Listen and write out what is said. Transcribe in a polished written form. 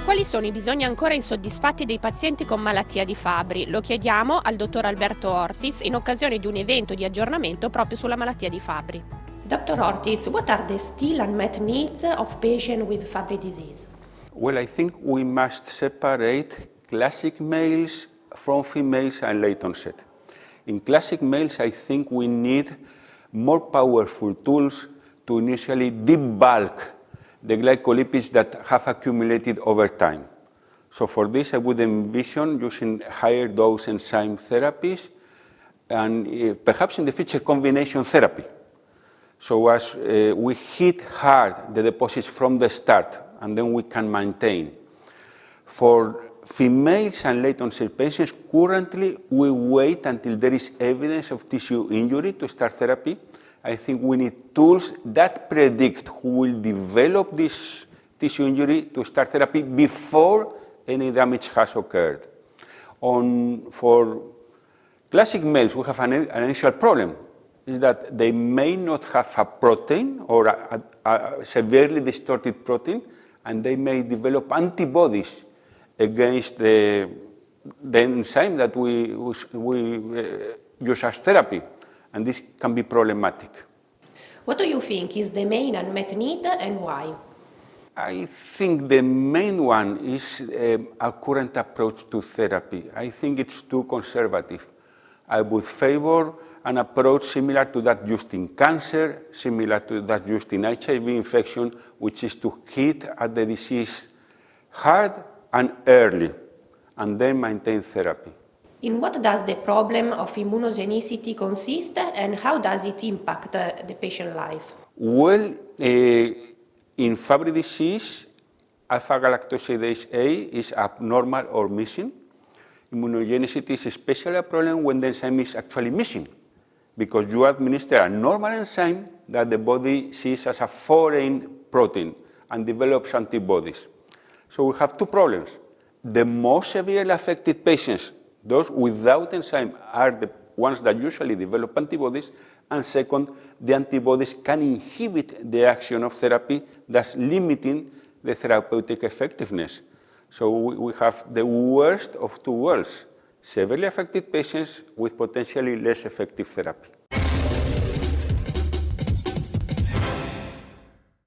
Quali sono i bisogni ancora insoddisfatti dei pazienti con malattia di Fabry? Lo chiediamo al dottor Alberto Ortiz in occasione di un evento di aggiornamento proprio sulla malattia di Fabry. Dr. Ortiz, what are the still unmet needs of patients with Fabry disease? Well, I think we must separate classic males from females and late onset. In classic males, I think we need more powerful tools to initially debulk the glycolipids that have accumulated over time. So for this, I would envision using higher dose enzyme therapies and perhaps in the future combination therapy. So as we hit hard the deposits from the start and then we can maintain. For females and late onset patients, currently we wait until there is evidence of tissue injury to start therapy. I think we need tools that predict who will develop this tissue injury to start therapy before any damage has occurred. For classic males, we have an initial problem, is that they may not have a protein or a severely distorted protein, and they may develop antibodies against the enzyme that we use as therapy. And this can be problematic. What do you think is the main unmet need and why? I think the main one is our current approach to therapy. I think it's too conservative. I would favor an approach similar to that used in cancer, similar to that used in HIV infection, which is to hit at the disease hard and early, and then maintain therapy. In what does the problem of immunogenicity consist and how does it impact the patient life? Well, in Fabry disease, alpha-galactosidase A is abnormal or missing. Immunogenicity is especially a problem when the enzyme is actually missing, because you administer a normal enzyme that the body sees as a foreign protein and develops antibodies. So we have two problems. The most severely affected patients, those without enzyme, are the ones that usually develop antibodies, and second, the antibodies can inhibit the action of therapy, thus limiting the therapeutic effectiveness. So we have the worst of two worlds, severely affected patients with potentially less effective therapy.